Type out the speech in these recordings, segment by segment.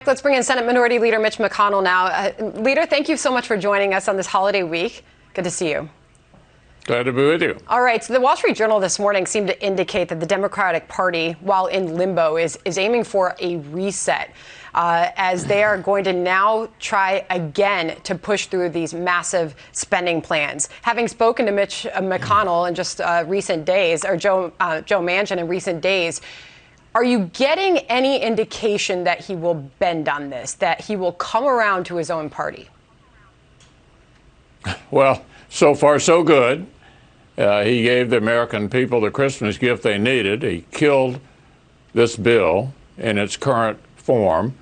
Let's bring in Senate Minority Leader Mitch McConnell now. Leader, thank you so much for joining us on this holiday week. Good to see you. Glad to be with you. All right. So the Wall Street Journal this morning seemed to indicate that the Democratic Party, while in limbo, is aiming for a reset as they are going to now try again to push through these massive spending plans. Having spoken to Mitch McConnell in just recent days, or Joe Manchin in recent days, are you getting any indication that he will bend on this, that he will come around to his own party? Well, so far so good. He gave the American people the Christmas gift they needed. He killed this bill in its current form,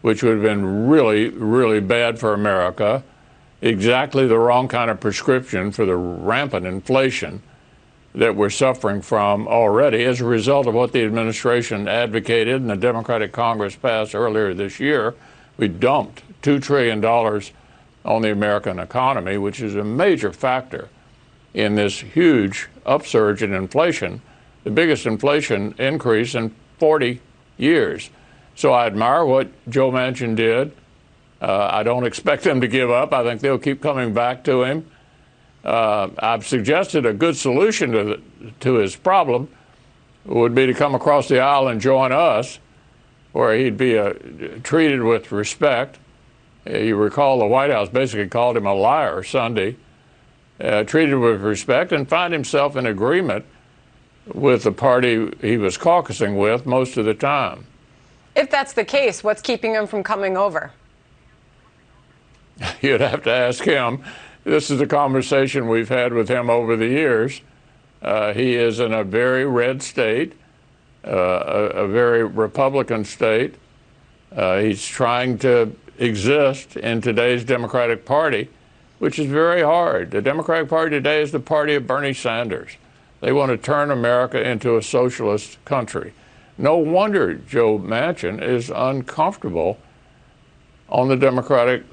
which would have been really, really bad for America. Exactly the wrong kind of prescription for the rampant inflation that we're suffering from already as a result of what the administration advocated and the Democratic Congress passed earlier this year. We dumped $2 trillion on the American economy, which is a major factor in this huge upsurge in inflation, the biggest inflation increase in 40 years. So I admire what Joe Manchin did. I don't expect them to give up. I think they'll keep coming back to him. I've suggested a good solution to his problem would be to come across the aisle and join us, where he'd be treated with respect. You recall the White House basically called him a liar Sunday, treated with respect, and find himself in agreement with the party he was caucusing with most of the time. If that's the case, what's keeping him from coming over? You'd have to ask him. This is a conversation we've had with him over the years. He is in a very red state, a very Republican state. He's trying to exist in today's Democratic Party, which is very hard. The Democratic Party today is the party of Bernie Sanders. They want to turn America into a socialist country. No wonder Joe Manchin is uncomfortable on the Democratic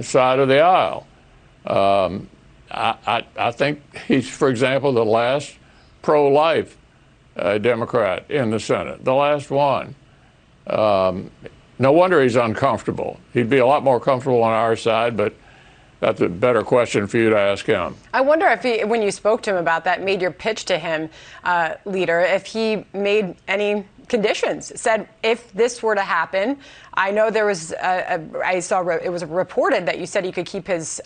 side of the aisle. I think he's, for example, the last pro-life Democrat in the Senate, the last one. No wonder he's uncomfortable. He'd be a lot more comfortable on our side, but that's a better question for you to ask him. I wonder if he, when you spoke to him about that, made your pitch to him, Leader, if he made any conditions, said if this were to happen. I know there was I saw it was reported that you said he could keep his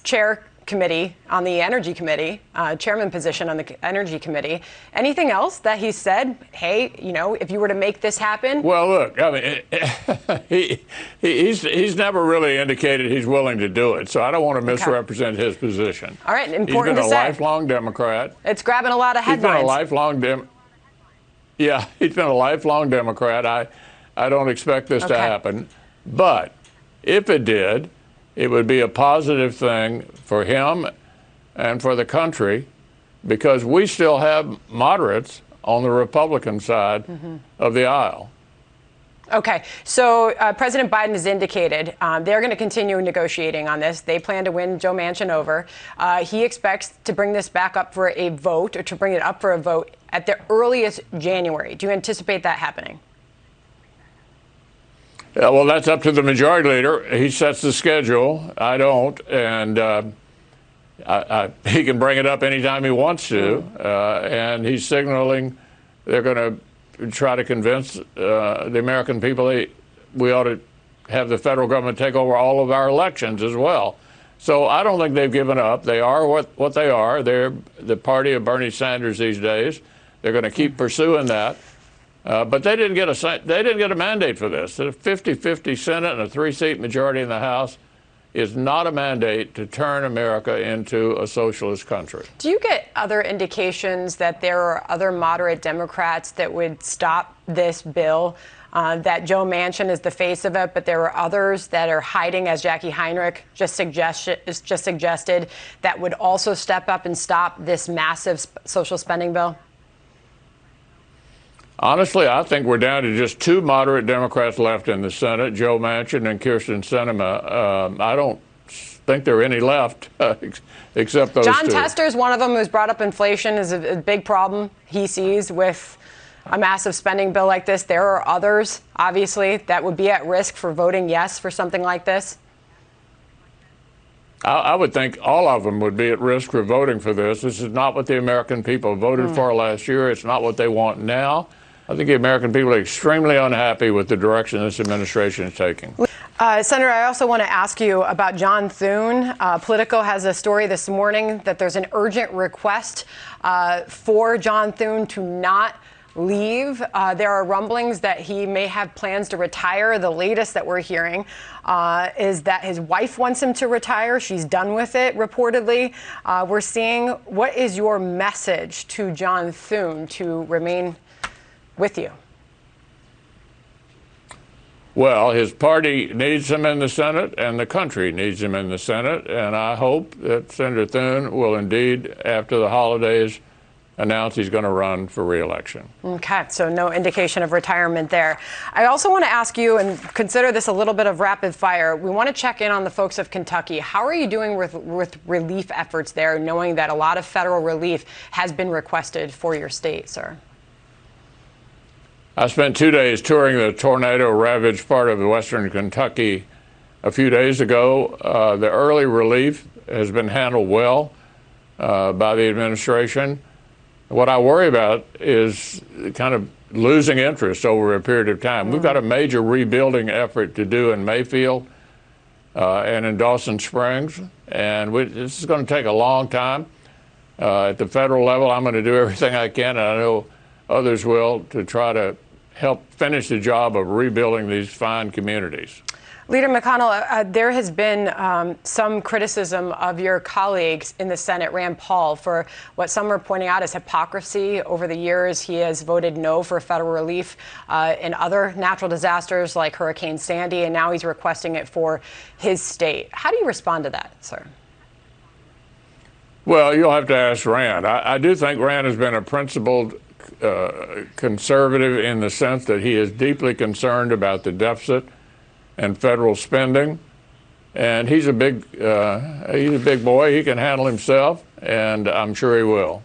chair committee on the Energy Committee, chairman position on the Energy Committee. Anything else that he said, hey, you know, if you were to make this happen? Well, look, I mean, he's never really indicated he's willing to do it, so I don't want to misrepresent his position. All right, important to say. He's been a lifelong Democrat. It's grabbing a lot of headlines. He's been a lifelong Yeah, he's been a lifelong Democrat. I don't expect this to happen. But if it did, it would be a positive thing for him and for the country, because we still have moderates on the Republican side of the aisle. Okay, so President Biden has indicated they're going to continue negotiating on this. They plan to win Joe Manchin over. He expects to bring this back up for a vote, or to bring it up for a vote at the earliest January. Do you anticipate that happening? Yeah, well, that's up to the majority leader. He sets the schedule. I don't, and he can bring it up anytime he wants to. And he's signaling they're going to try to convince the American people we ought to have the federal government take over all of our elections as well. So I don't think they've given up. They are what they are. They're the party of Bernie Sanders these days. They're going to keep pursuing that. But they didn't get a mandate for this. The 50-50 Senate and a 3-seat majority in the House is not a mandate to turn America into a socialist country. Do you get other indications that there are other moderate Democrats that would stop this bill, that Joe Manchin is the face of it, but there are others that are hiding, as Jackie Heinrich just suggested, that would also step up and stop this massive social spending bill? Honestly, I think we're down to just 2 moderate Democrats left in the Senate, Joe Manchin and Kyrsten Sinema. I don't think there are any left except those John 2. Tester's one of them, who's brought up inflation as a big problem he sees with a massive spending bill like this, there are others, obviously, that would be at risk for voting yes for something like this? I would think all of them would be at risk for voting for this. This is not what the American people voted for last year. It's not what they want now. I think the American people are extremely unhappy with the direction this administration is taking. Senator, I also want to ask you about John Thune. Politico has a story this morning that there's an urgent request for John Thune to not leave. There are rumblings that he may have plans to retire. The latest that we're hearing is that his wife wants him to retire. She's done with it, reportedly. We're seeing, what is your message to John Thune to remain with you? Well, his party needs him in the Senate, and the country needs him in the Senate, and I hope that Senator Thune will indeed, after the holidays, announce he's going to run for re-election. Okay, so no indication of retirement there. I also want to ask you, and consider this a little bit of rapid fire, we want to check in on the folks of Kentucky. How are you doing with relief efforts there, knowing that a lot of federal relief has been requested for your state, sir? I spent 2 days touring the tornado-ravaged part of western Kentucky a few days ago. The early relief has been handled well by the administration. What I worry about is kind of losing interest over a period of time. We've got a major rebuilding effort to do in Mayfield and in Dawson Springs, and this is going to take a long time. At the federal level, I'm going to do everything I can, and I know others will, to try to help finish the job of rebuilding these fine communities. Leader McConnell, there has been some criticism of your colleagues in the Senate, Rand Paul, for what some are pointing out as hypocrisy. Over the years, he has voted no for federal relief in other natural disasters like Hurricane Sandy, and now he's requesting it for his state. How do you respond to that, sir? Well, you'll have to ask Rand. I do think Rand has been a principled conservative in the sense that he is deeply concerned about the deficit and federal spending, and he's a big boy. He can handle himself, and I'm sure he will.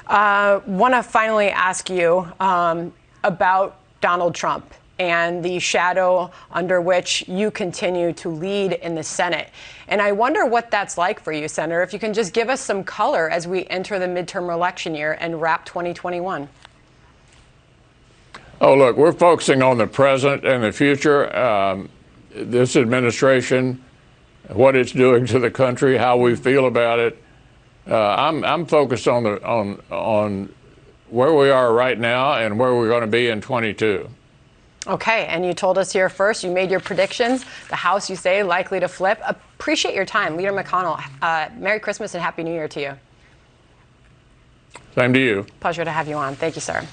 Want to finally ask you about Donald Trump and the shadow under which you continue to lead in the Senate. And I wonder what that's like for you, Senator, if you can just give us some color as we enter the midterm election year and wrap 2021. Oh, look, we're focusing on the present and the future. This administration, what it's doing to the country, how we feel about it. I'm focused on where we are right now and where we're going to be in 22. Okay, and you told us here first, you made your predictions. The House, you say, likely to flip. Appreciate your time. Leader McConnell, Merry Christmas and Happy New Year to you. Same to you. Pleasure to have you on. Thank you, sir.